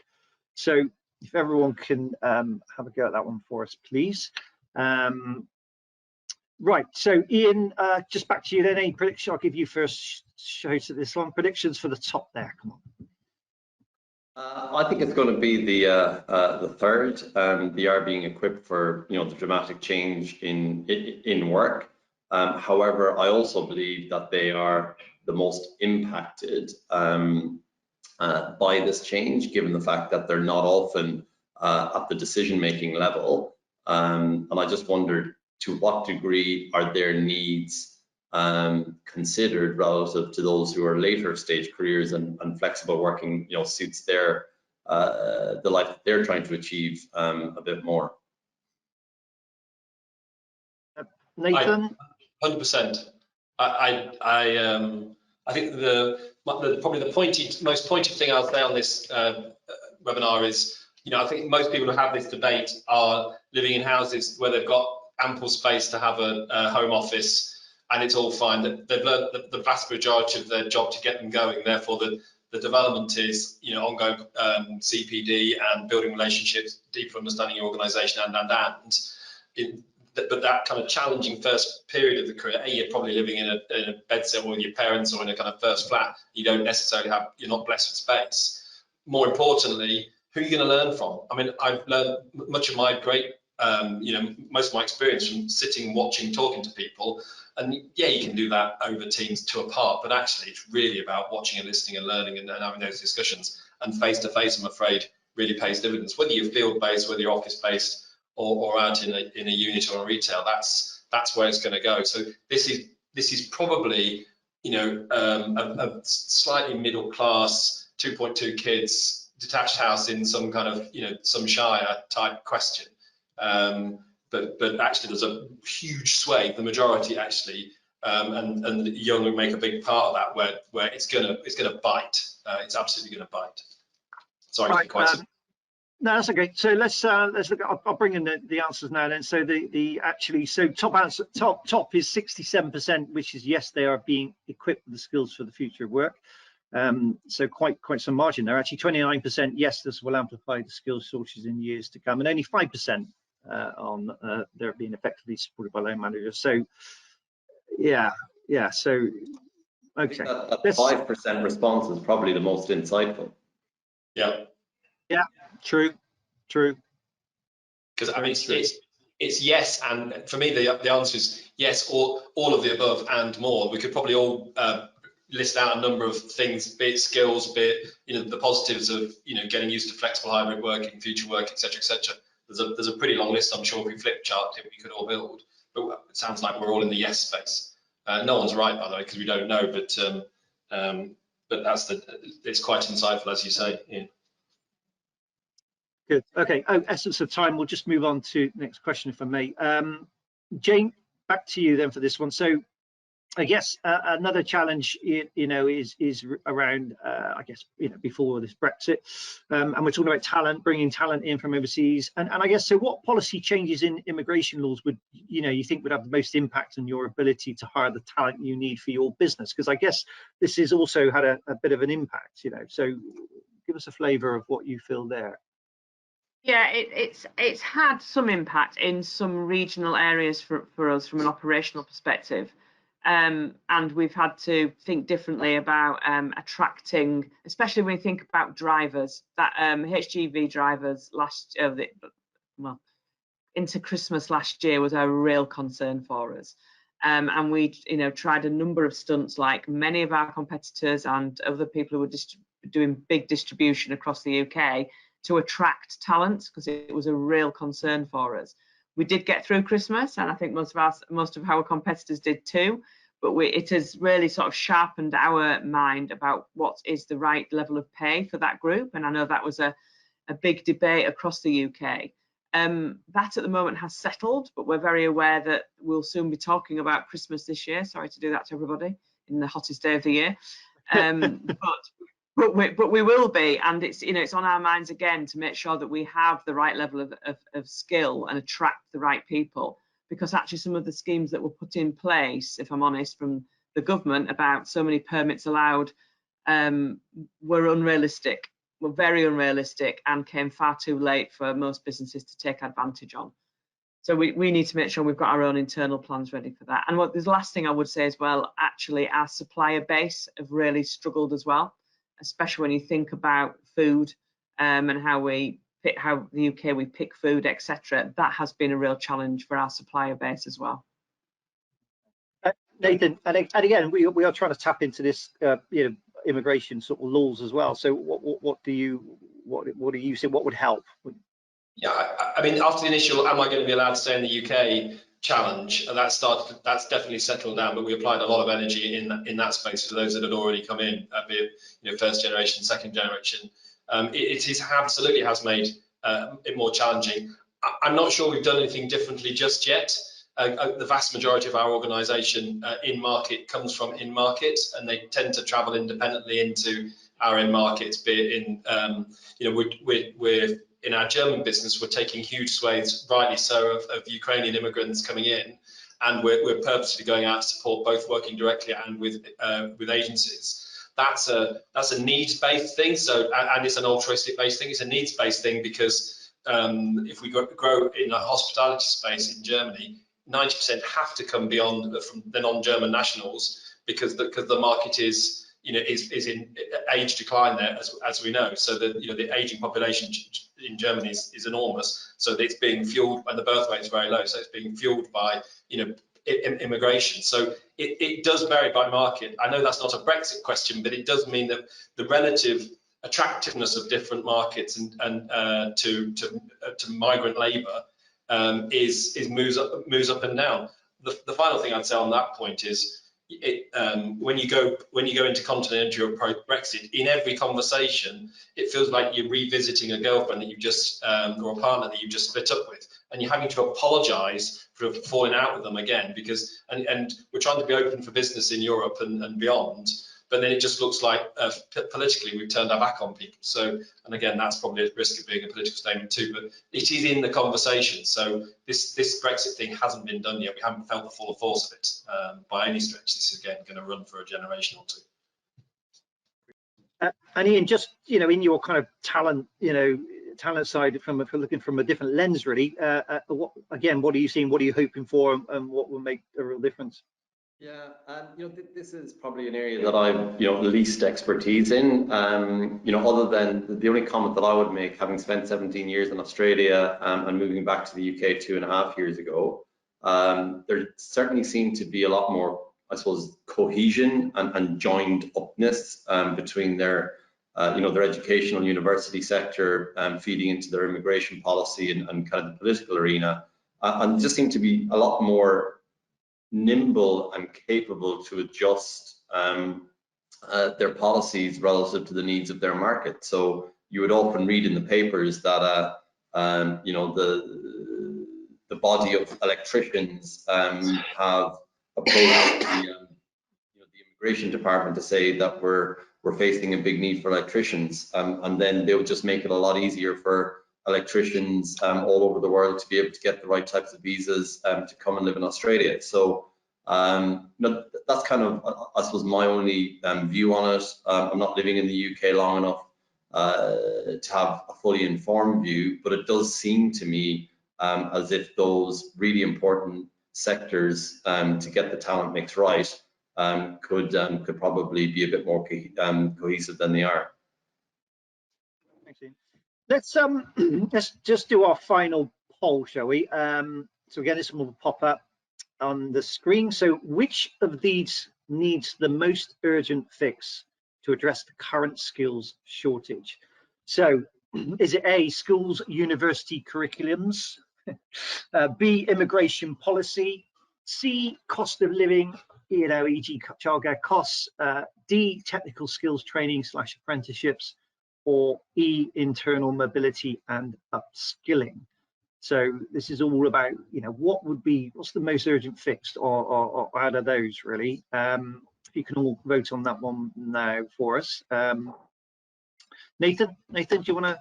So if everyone can have a go at that one for us, please. Right, so Ian, just back to you then. Any prediction? I'll give you first shout at this one. Predictions for the top there, come on. I think it's going to be the third. They are being equipped for the dramatic change in work. However, I also believe that they are the most impacted by this change, given the fact that they're not often at the decision-making level. And I just wondered, to what degree are their needs considered relative to those who are later stage careers, and flexible working suits their the life that they're trying to achieve a bit more. Nathan? 100%. I think probably the most pointed thing I'll say on this webinar is, I think most people who have this debate are living in houses where they've got ample space to have a home office, and it's all fine. They've learned the vast majority of their job to get them going. Therefore, the development is ongoing CPD and building relationships, deeper understanding your organisation, but that kind of challenging first period of the career, you're probably living in a bed cell with your parents or in a kind of first flat. You don't necessarily you're not blessed with space. More importantly, who are you going to learn from? I mean, I've learned much of my most of my experience from sitting, watching, talking to people. And yeah, you can do that over Teams to a part, but actually it's really about watching and listening and learning and having those discussions. And face-to-face, I'm afraid, really pays dividends. Whether you're field-based, whether you're office-based, or out in a unit or a retail, that's where it's going to go. So this is probably a slightly middle class, 2.2 kids, detached house in some kind of some shire type question. But actually there's a huge sway, the majority actually, and the young will make a big part of that, where it's gonna bite. It's absolutely gonna bite. Sorry, right, quite no, that's okay. So let's look at, I'll bring in the answers now then. So top answer, top is 67%, which is yes, they are being equipped with the skills for the future of work. So quite some margin there. Actually 29% yes, this will amplify the skills shortages in years to come, and only 5% on they're being effectively supported by line managers. So yeah, so okay, that 5% response is probably the most insightful. Yeah, true, because I mean it's yes, and for me the answer is yes, or all of the above and more. We could probably all list out a number of things, be it skills, be it the positives of getting used to flexible hybrid working, future work, etc., etc. There's a pretty long list. I'm sure if we flip chart it, we could all build. But it sounds like we're all in the yes space. No one's right, by the way, because we don't know. But it's quite insightful, as you say, Ian. Good. Okay. Oh, essence of time. We'll just move on to next question, if I may. Jane, back to you then for this one. So, I guess another challenge, is around, I guess, before this Brexit, and we're talking about talent, bringing talent in from overseas, and I guess, so what policy changes in immigration laws would, you think would have the most impact on your ability to hire the talent you need for your business? Because I guess this has also had a bit of an impact, so give us a flavour of what you feel there. Yeah, it's had some impact in some regional areas for us from an operational perspective. And we've had to think differently about attracting, especially when you think about drivers. That HGV drivers into Christmas last year was a real concern for us. And we, tried a number of stunts like many of our competitors and other people who were doing big distribution across the UK to attract talent, because it was a real concern for us. We did get through Christmas, and I think most of our competitors did too. But it has really sort of sharpened our mind about what is the right level of pay for that group. And I know that was a big debate across the UK. That at the moment has settled, but we're very aware that we'll soon be talking about Christmas this year. Sorry to do that to everybody in the hottest day of the year. But we will be, and it's on our minds again to make sure that we have the right level of skill and attract the right people, because actually some of the schemes that were put in place, if I'm honest, from the government about so many permits allowed were unrealistic, were very unrealistic, and came far too late for most businesses to take advantage on. So we need to make sure we've got our own internal plans ready for that. And the last thing I would say as well, actually our supplier base have really struggled as well, especially when you think about food and how the UK we pick food, etc. That has been a real challenge for our supplier base as well. Nathan, and again, we are trying to tap into this, immigration sort of laws as well. So what do you say? What would help? Yeah, I mean, after the initial, am I going to be allowed to stay in the UK challenge, that's definitely settled down, but we applied a lot of energy in that space for those that had already come in, be it first generation, second generation. It absolutely has made it more challenging. I'm not sure we've done anything differently just yet. The vast majority of our organisation in market comes from in market, and they tend to travel independently into our in markets. Be it we're in our German business, we're taking huge swathes, rightly so, of Ukrainian immigrants coming in, and we're purposely going out to support both working directly and with agencies. That's a needs-based thing. So, and it's an altruistic-based thing. It's a needs-based thing because if we grow in a hospitality space in Germany, 90% have to come from the non-German nationals because the market is in age decline there, as we know. So the aging population in Germany is enormous. So it's being fueled, and the birth rate is very low. So it's being fueled by immigration. So it does vary by market. I know that's not a Brexit question, but it does mean that the relative attractiveness of different markets and to migrant labour moves up and down. The final thing I'd say on that point is when you go into continental Europe Brexit, in every conversation, it feels like you're revisiting a girlfriend that you've just or a partner that you've just split up with, and you're having to apologise for falling out with them again because and we're trying to be open for business in Europe and beyond. But then it just looks like politically we've turned our back on people. So, and again, that's probably at risk of being a political statement too, but it is in the conversation. So this Brexit thing hasn't been done yet. We haven't felt the full force of it by any stretch. This is again going to run for a generation or two. And Ian, just in your kind of talent, talent side, from looking from a different lens, really. What are you seeing? What are you hoping for, and what will make a real difference? Yeah, and this is probably an area that I've least expertise in. Other than the only comment that I would make, having spent 17 years in Australia and moving back to the UK 2.5 years ago, there certainly seemed to be a lot more, I suppose, cohesion and joined upness between their their educational university sector feeding into their immigration policy and kind of the political arena, and just seemed to be a lot more nimble and capable to adjust their policies relative to the needs of their market. So you would often read in the papers that you know, the body of electricians have approached the immigration department to say that we're facing a big need for electricians, and then they would just make it a lot easier for electricians all over the world to be able to get the right types of visas to come and live in Australia. So no, that's kind of, I suppose, my only view on it. I'm not living in the UK long enough to have a fully informed view, but it does seem to me as if those really important sectors to get the talent mix right could probably be a bit more cohesive than they are. Thanks, Ian. Let's just do our final poll, shall we? So again, this one will pop up on the screen. So which of these needs the most urgent fix to address the current skills shortage? So is it A, schools, university curriculums, B, immigration policy, C, cost of living, you know, e.g. childcare costs, D, technical skills training / apprenticeships, or E, internal mobility and upskilling? So this is all about, you know, what's the most urgent fix, or out of those, really. If you can all vote on that one now for us. Nathan, do you want to?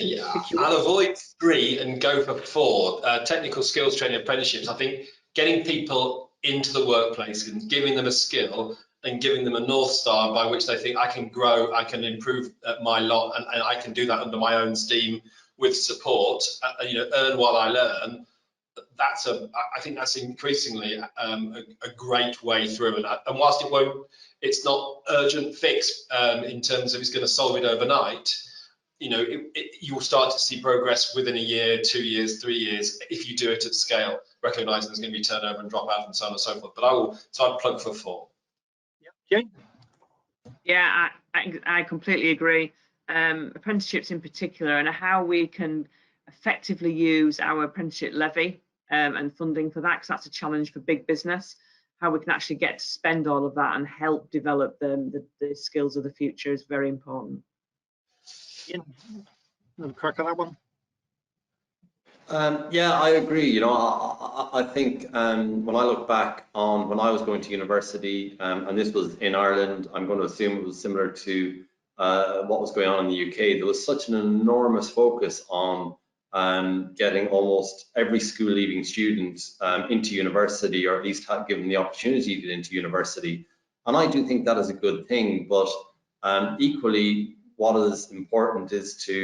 Yeah, I'll avoid 3 and go for 4. Technical skills training apprenticeships. I think getting people into the workplace and giving them a skill and giving them a North Star by which they think I can grow, I can improve my lot, and I can do that under my own steam with support, you know, earn while I learn. I think that's increasingly a great way through. And whilst it's not urgent fix in terms of it's going to solve it overnight, you know, you'll start to see progress within a year, 2 years, 3 years, if you do it at scale, recognizing there's going to be turnover and dropout and so on and so forth. But I'd plug for 4. Yeah, Jane? Yeah, I completely agree. Apprenticeships in particular, and how we can effectively use our apprenticeship levy and funding for that, because that's a challenge for big business. How we can actually get to spend all of that and help develop the skills of the future is very important. Ian, crack on that one. Yeah, I agree. You know, I think when I look back on when I was going to university, and this was in Ireland, I'm going to assume it was similar to what was going on in the UK. There was such an enormous focus on getting almost every school-leaving student into university, or at least given the opportunity to get into university. And I do think that is a good thing. But equally, what is important is to,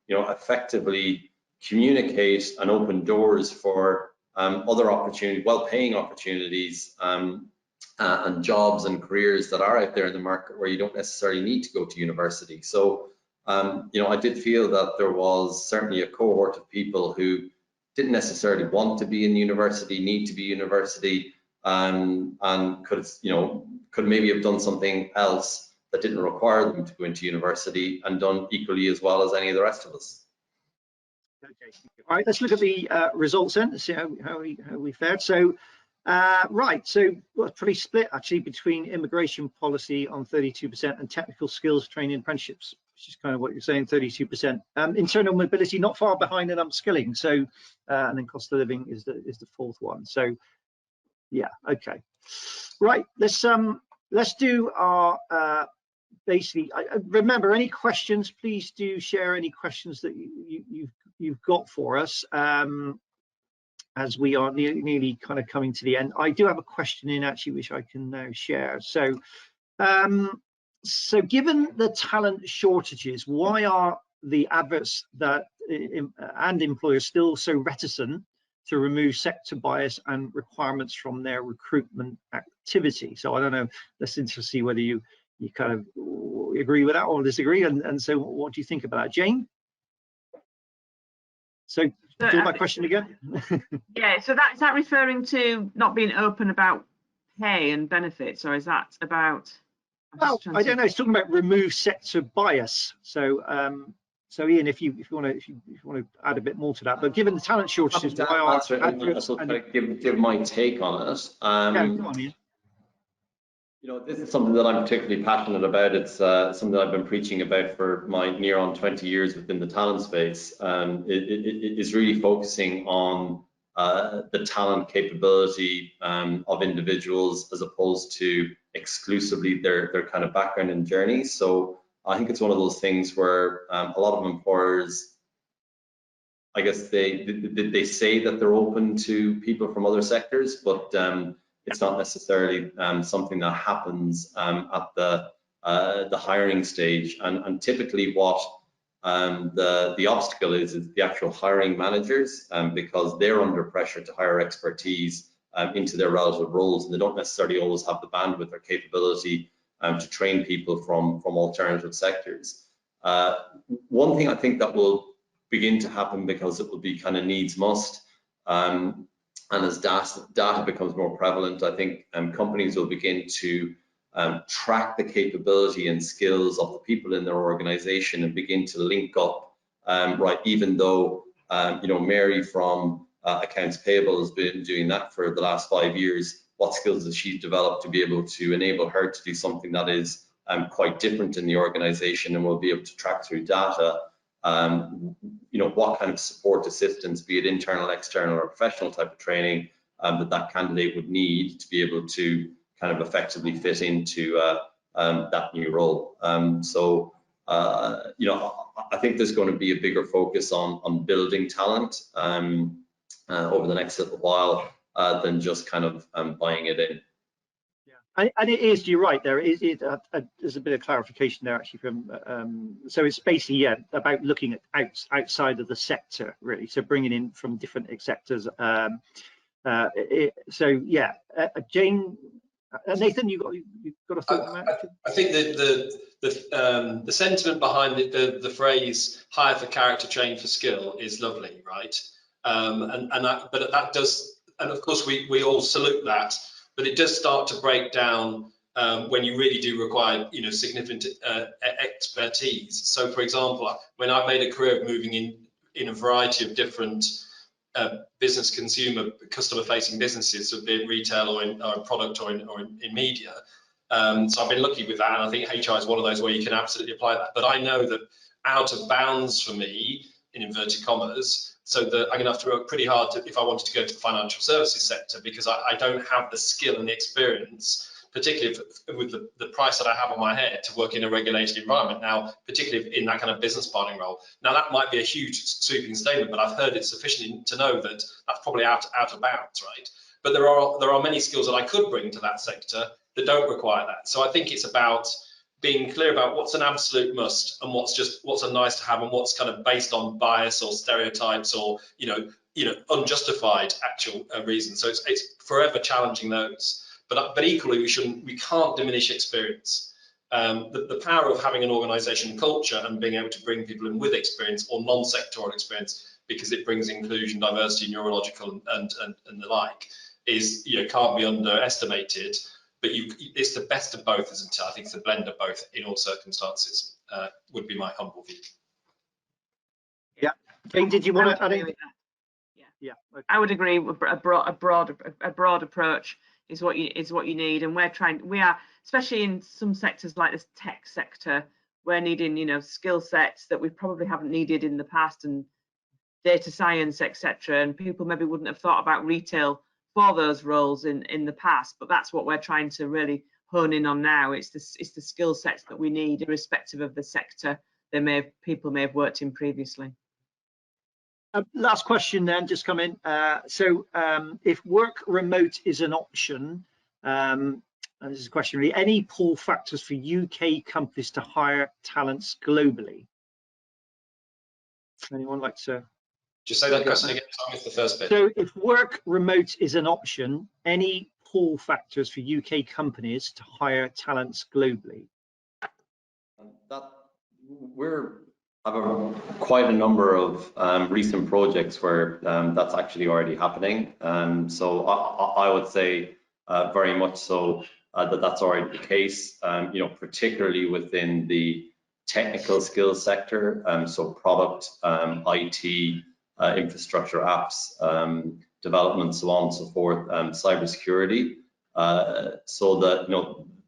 you know, effectively communicate and open doors for other opportunities, well-paying opportunities, and jobs and careers that are out there in the market where you don't necessarily need to go to university. So, you know, I did feel that there was certainly a cohort of people who didn't necessarily want to be in university, need to be university, and could maybe have done something else that didn't require them to go into university and done equally as well as any of the rest of us. Okay, all right, let's look at the results then, see how we fared. So right, so well, pretty split actually between immigration policy on 32% and technical skills training apprenticeships, which is kind of what you're saying, 32%. Internal mobility not far behind in upskilling, so and then cost of living is the 4th one. So yeah, okay, right, let's do our basically, remember, any questions, please do share any questions that you've got for us, as we are nearly kind of coming to the end. I do have a question in actually, which I can now share. So, so given the talent shortages, why are the adverts and employers still so reticent to remove sector bias and requirements from their recruitment activity? So I don't know, let's interested to see whether you kind of agree with that or disagree, and so what do you think about that, Jane? So do you want my question again? Yeah, so is that referring to not being open about pay and benefits, or is that about? Well, I don't know. It's talking about remove sector bias. So, so Ian, if you want to add a bit more to that, but given the talent shortages, why are adverts? Give my take on it. Yeah, go on, Ian. This is something that I'm particularly passionate about. It's something that I've been preaching about for my near on 20 years within the talent space. It is really focusing on the talent capability of individuals as opposed to exclusively their kind of background and journey. So I think it's one of those things where a lot of employers, I guess they say that they're open to people from other sectors, but it's not necessarily something that happens at the hiring stage. And typically what the obstacle is the actual hiring managers, because they're under pressure to hire expertise into their relative roles, and they don't necessarily always have the bandwidth or capability to train people from alternative sectors. One thing I think that will begin to happen, because it will be kind of needs must, and as data becomes more prevalent, I think companies will begin to track the capability and skills of the people in their organization and begin to link up, right, even though, Mary from accounts payable has been doing that for the last 5 years, what skills has she developed to be able to enable her to do something that is quite different in the organization, and will be able to track through data what kind of support assistance, be it internal, external, or professional type of training, that candidate would need to be able to kind of effectively fit into that new role. I think there's going to be a bigger focus on building talent over the next little while than just kind of buying it in. And it is, you're right, there's a bit of clarification there actually from, so it's basically, about looking at outside of the sector, really, so bringing in from different sectors. Jane, Nathan, you've got a thought on that? I think that the sentiment behind the phrase "hire for character, train for skill" is lovely, right? But that does, and of course we all salute that. But it does start to break down when you really do require, significant expertise. So, for example, when I've made a career of moving in a variety of different business, customer-facing businesses, so be it retail or in product or in media. So I've been lucky with that, and I think HR is one of those where you can absolutely apply that. But I know that out of bounds for me, in inverted commas, so that I'm going to have to work pretty hard if I wanted to go to the financial services sector, because I don't have the skill and the experience, particularly with the price that I have on my head, to work in a regulated environment. Now, particularly in that kind of business partnering role. Now, that might be a huge sweeping statement, but I've heard it sufficiently to know that that's probably out of bounds, right? But there are many skills that I could bring to that sector that don't require that. So I think it's about being clear about what's an absolute must and what's a nice to have, and what's kind of based on bias or stereotypes or unjustified actual reasons. So it's forever challenging those. But equally, we can't diminish experience. The power of having an organisation culture and being able to bring people in with experience or non-sectoral experience, because it brings inclusion, diversity, neurological and the like, is can't be underestimated. But it's the best of both, isn't it? I think it's a blend of both in all circumstances, would be my humble view. Yeah. Jane, did you want to add anything? Yeah. Okay. I would agree. A broad approach is what you need, and we are, especially in some sectors like this tech sector, we're needing skill sets that we probably haven't needed in the past, and data science, etc. And people maybe wouldn't have thought about retail for those roles in the past, but that's what we're trying to really hone in on now. It's the skill sets that we need, irrespective of the sector people may have worked in previously. Last question then, just come in. If work remote is an option, and this is a question really, any pull factors for UK companies to hire talents globally? Anyone like to? Just say that question again, I missed the first bit. So if work remote is an option, any pull factors for UK companies to hire talents globally? I have quite a number of recent projects where that's actually already happening. So I would say very much so that's already the case, particularly within the technical skills sector, so product, IT, infrastructure apps, development, so on and so forth, cybersecurity, so that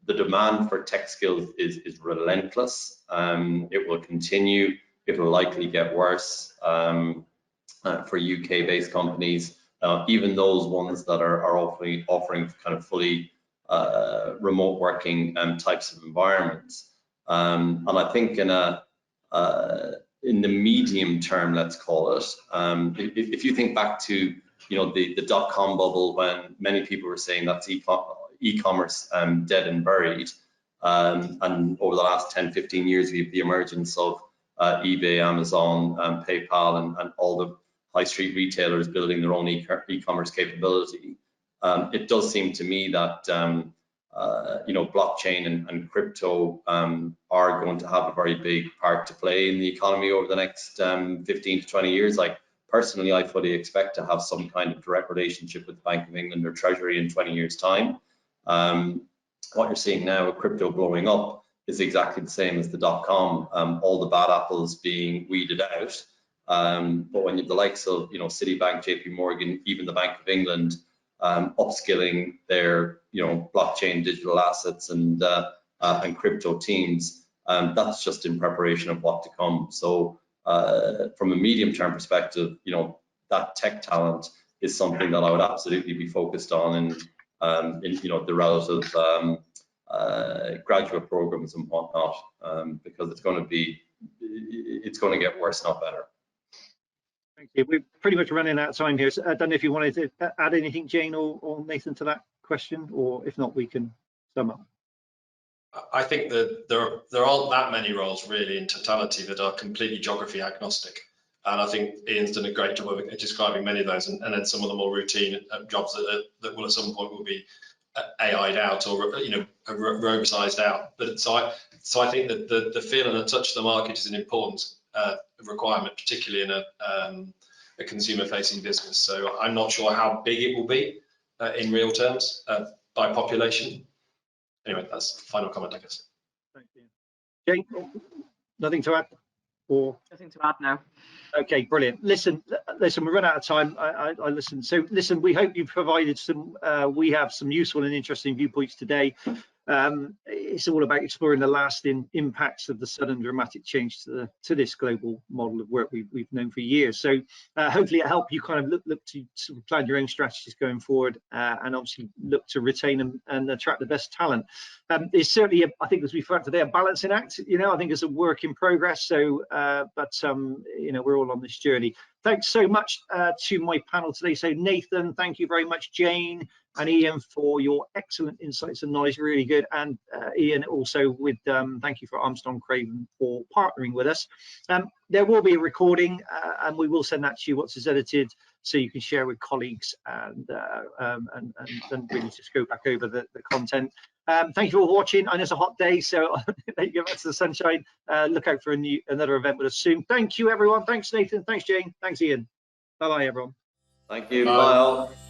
the demand for tech skills is relentless. It will continue. It will likely get worse for UK-based companies, even those ones that are offering kind of fully remote working types of environments. And I think in the medium term, let's call it, if you think back to the dot-com bubble, when many people were saying that's e-commerce dead and buried, and over the last 10-15 years we have the emergence of eBay, Amazon, PayPal, and all the high street retailers building their own e-commerce capability. It does seem to me that blockchain and crypto are going to have a very big part to play in the economy over the next 15 to 20 years. Like personally, I fully expect to have some kind of direct relationship with the Bank of England or Treasury in 20 years' time. What you're seeing now with crypto blowing up is exactly the same as the dot-com, all the bad apples being weeded out. But when you have the likes of Citibank, JP Morgan, even the Bank of England upskilling their blockchain digital assets and crypto teams, that's just in preparation of what to come. So from a medium-term perspective, that tech talent is something that I would absolutely be focused on in the relative graduate programs and whatnot, because it's going to get worse, not better. Thank you. We're pretty much running out of time here. So I don't know if you wanted to add anything, Jane or Nathan, to that question, or if not, we can sum up. I think that there aren't that many roles really in totality that are completely geography agnostic. And I think Ian's done a great job of describing many of those, and then some of the more routine jobs that will at some point will be AI'd out or robotised out. But so I think that the feel and the touch of the market is an important requirement, particularly in a consumer-facing business. So I'm not sure how big it will be in real terms by population. Anyway, that's the final comment, I guess. Thank you. Jane, nothing to add? Or nothing to add now. Okay, brilliant. Listen, we run out of time. I listened. So listen, we hope you've provided we have some useful and interesting viewpoints today. It's all about exploring the lasting impacts of the sudden dramatic change to this global model of work we've known for years. So hopefully it helped you kind of look to sort of plan your own strategies going forward, and obviously look to retain and attract the best talent. It's certainly, I think, as we've heard today, a balancing act. I think it's a work in progress. So, but we're all on this journey. Thanks so much to my panel today. So Nathan, thank you very much. Jane and Ian for your excellent insights and knowledge, really good. And Ian also with thank you for Armstrong Craven for partnering with us. There will be a recording and we will send that to you once it's edited, so you can share with colleagues and really just go back over the content. Thank you for watching. I know it's a hot day, so you get back to the sunshine. Look out for another event with us soon. Thank you, everyone. Thanks, Nathan. Thanks, Jane. Thanks, Ian. Bye-bye, everyone. Thank you. Bye all.